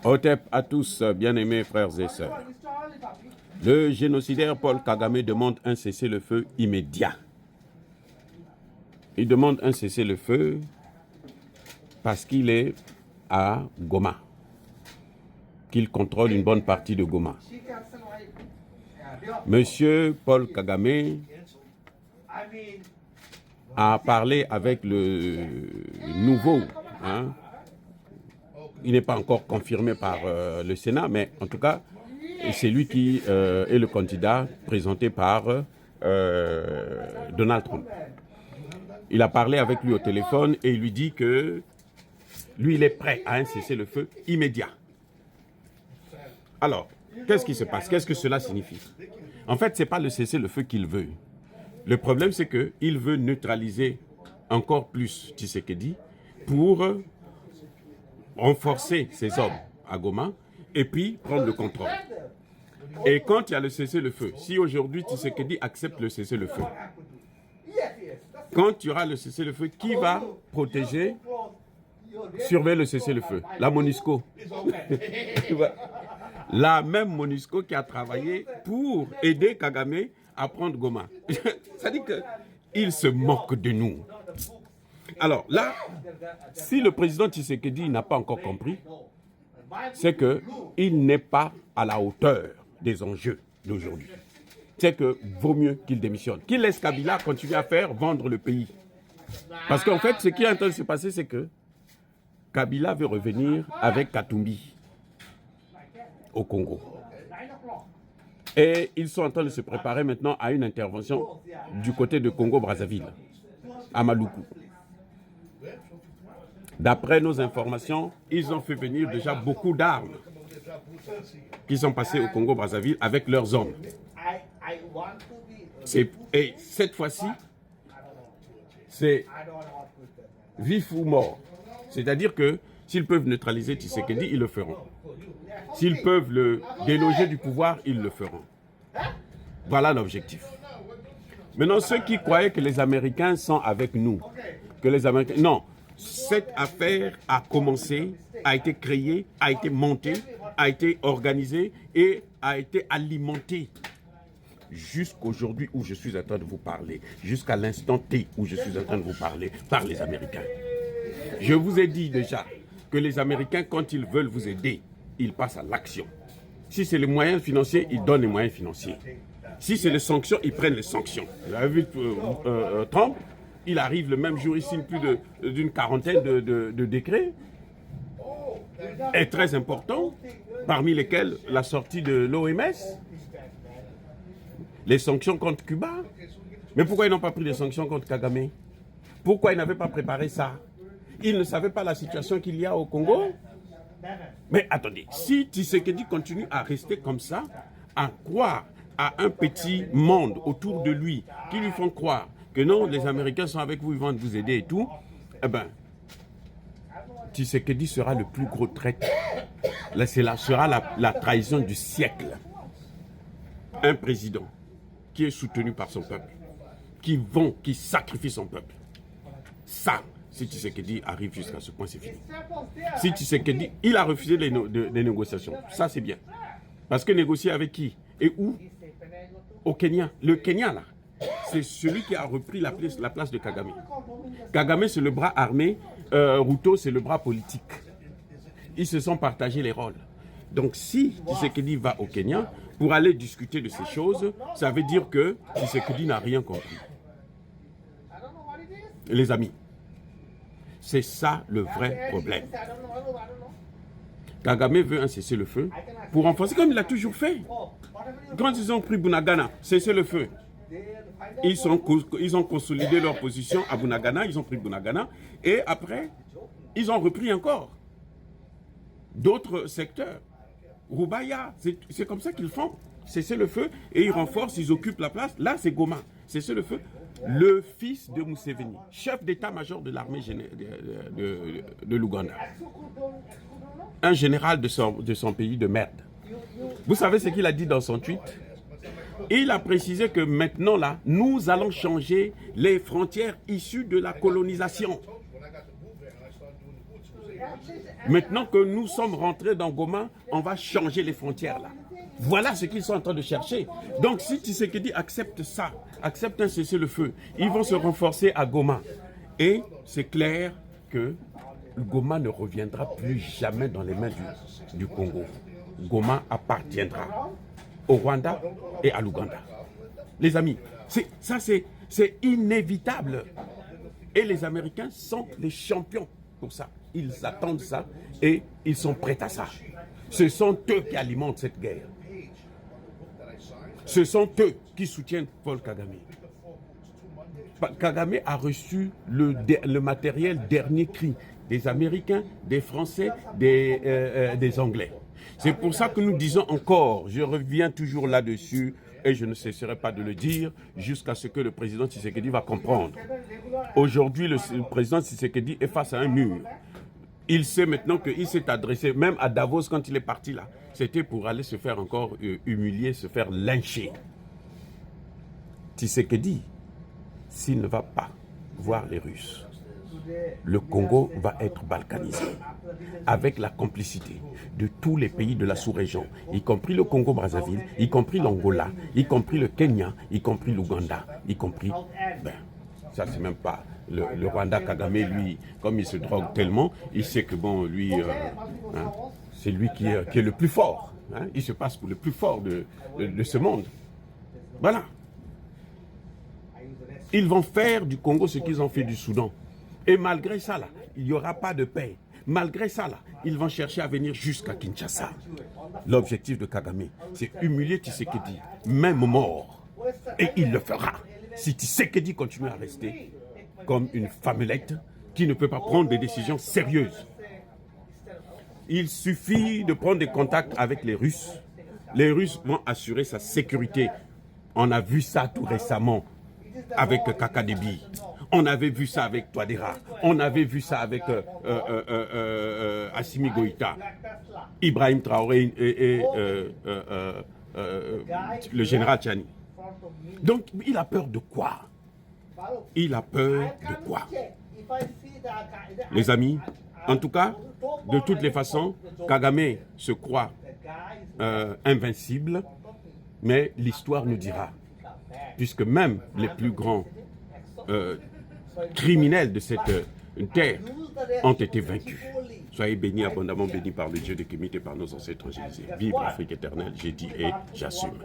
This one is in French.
Hotep à tous, bien-aimés frères et sœurs. Le génocidaire Paul Kagame demande un cessez-le-feu immédiat. Il demande un cessez-le-feu parce qu'il est à Goma, qu'il contrôle une bonne partie de Goma. Monsieur Paul Kagame a parlé avec le nouveau, il n'est pas encore confirmé par le Sénat, mais en tout cas, c'est lui qui est le candidat présenté par Donald Trump. Il a parlé avec lui au téléphone et il lui dit que lui, il est prêt à un cessez-le-feu immédiat. Alors, qu'est-ce qui se passe? Qu'est-ce que cela signifie? En fait, ce n'est pas le cessez-le-feu qu'il veut. Le problème, c'est qu'il veut neutraliser encore plus Tshisekedi pour renforcer ses hommes à Goma et puis prendre le contrôle. Et quand il y a le cessez-le-feu, si aujourd'hui Tshisekedi accepte le cessez-le-feu, quand il y aura le cessez-le-feu, qui va protéger, surveiller le cessez-le-feu? La MONUSCO. La même MONUSCO qui a travaillé pour aider Kagame à prendre Goma. Ça dit qu'il se moque de nous. Alors là, si le président Tshisekedi n'a pas encore compris, c'est qu'il n'est pas à la hauteur des enjeux d'aujourd'hui. C'est que vaut mieux qu'il démissionne. Qu'il laisse Kabila continuer à faire vendre le pays. Parce qu'en fait, ce qui est en train de se passer, c'est que Kabila veut revenir avec Katumbi au Congo. Et ils sont en train de se préparer maintenant à une intervention du côté de Congo-Brazzaville, à Maluku. D'après nos informations, ils ont fait venir déjà beaucoup d'armes qui sont passées au Congo-Brazzaville avec leurs hommes. Et cette fois-ci, c'est vif ou mort. C'est-à-dire que s'ils peuvent neutraliser Tshisekedi, ils le feront. S'ils peuvent le déloger du pouvoir, ils le feront. Voilà l'objectif. Maintenant, ceux qui croyaient que les Américains sont avec nous, que les Américains... Non, cette affaire a commencé, a été créée, a été montée, a été organisée et a été alimentée jusqu'aujourd'hui où je suis en train de vous parler, jusqu'à l'instant T où je suis en train de vous parler par les Américains. Je vous ai dit déjà que les Américains, quand ils veulent vous aider, ils passent à l'action. Si c'est les moyens financiers, ils donnent les moyens financiers. Si c'est les sanctions, ils prennent les sanctions. Vous avez vu Trump, il arrive le même jour, il signe plus d'une quarantaine de décrets, et très importants, parmi lesquels la sortie de l'OMS, les sanctions contre Cuba. Mais pourquoi ils n'ont pas pris les sanctions contre Kagame? Pourquoi ils n'avaient pas préparé ça? Ils ne savaient pas la situation qu'il y a au Congo? Mais attendez, si Tshisekedi continue à rester comme ça, à croire à un petit monde autour de lui, qui lui font croire que non, les Américains sont avec vous, ils vont vous aider et tout, eh bien, Tshisekedi sera le plus gros traître. Là, sera la trahison du siècle. Un président qui est soutenu par son peuple, qui sacrifie son peuple. Ça, si Tshisekedi arrive jusqu'à ce point, c'est fini. Si Tshisekedi, il a refusé les négociations, ça c'est bien. Parce que négocier avec qui et où? Au Kenya. Le Kenya, là, c'est celui qui a repris la place de Kagame. Kagame, c'est le bras armé, Ruto, c'est le bras politique. Ils se sont partagés les rôles. Donc si Tshisekedi va au Kenya pour aller discuter de ces choses, ça veut dire que Tshisekedi n'a rien compris. Les amis, c'est ça le vrai problème. Kagame veut un cessez-le-feu pour renforcer comme il a toujours fait. Quand ils ont pris Bunagana, cessez-le-feu. Ils ont consolidé leur position à Bunagana, ils ont pris Bunagana, et après, ils ont repris encore d'autres secteurs. Rubaya, c'est comme ça qu'ils font. Cessez-le-feu, et ils renforcent, ils occupent la place. Là, c'est Goma. Cessez-le-feu. Le fils de Museveni, chef d'état-major de l'armée de l'Ouganda. Un général de son pays de merde. Vous savez ce qu'il a dit dans son tweet? Il a précisé que maintenant, là, nous allons changer les frontières issues de la colonisation. Maintenant que nous sommes rentrés dans Goma, on va changer les frontières là. Voilà ce qu'ils sont en train de chercher. Donc si Tshisekedi accepte ça, accepte un cessez-le-feu, ils vont se renforcer à Goma. Et c'est clair que Goma ne reviendra plus jamais dans les mains du Congo. Goma appartiendra au Rwanda et à l'Ouganda. Les amis, c'est inévitable. Et les Américains sont les champions pour ça. Ils attendent ça et ils sont prêts à ça. Ce sont eux qui alimentent cette guerre. Ce sont eux qui soutiennent Paul Kagame. Kagame a reçu le matériel dernier cri des Américains, des Français, des Anglais. C'est pour ça que nous disons encore, je reviens toujours là-dessus, et je ne cesserai pas de le dire, jusqu'à ce que le président Tshisekedi va comprendre. Aujourd'hui, le président Tshisekedi est face à un mur. Il sait maintenant qu'il s'est adressé, même à Davos quand il est parti là, c'était pour aller se faire encore humilier, se faire lyncher. Tshisekedi, s'il ne va pas voir les Russes, le Congo va être balkanisé, avec la complicité de tous les pays de la sous-région, y compris le Congo-Brazzaville, y compris l'Angola, y compris le Kenya, y compris l'Ouganda, y compris... ça c'est même pas... Le Rwanda, Kagame, lui, comme il se drogue tellement, il sait que bon, lui, c'est lui qui est le plus fort. Hein, il se passe pour le plus fort de ce monde. Voilà. Ils vont faire du Congo ce qu'ils ont fait du Soudan. Et malgré ça, là, il n'y aura pas de paix. Malgré ça, là, ils vont chercher à venir jusqu'à Kinshasa. L'objectif de Kagame, c'est humilier Tshisekedi, même mort. Et il le fera. Si Tshisekedi continue à rester comme une femmelette qui ne peut pas prendre des décisions sérieuses. Il suffit de prendre des contacts avec les Russes. Les Russes vont assurer sa sécurité. On a vu ça tout récemment avec Kakadebi. On avait vu ça avec Touadéra. On avait vu ça avec Assimi Goïta, Ibrahim Traoré et le général Tchani. Donc, il a peur de quoi? Il a peur de quoi? Les amis, en tout cas, de toutes les façons, Kagame se croit invincible, mais l'histoire nous dira, puisque même les plus grands criminels de cette terre ont été vaincus. Soyez bénis, abondamment bénis par le Dieu de Kémite et par nos ancêtres évangélisés. Vive l'Afrique éternelle, j'ai dit et j'assume.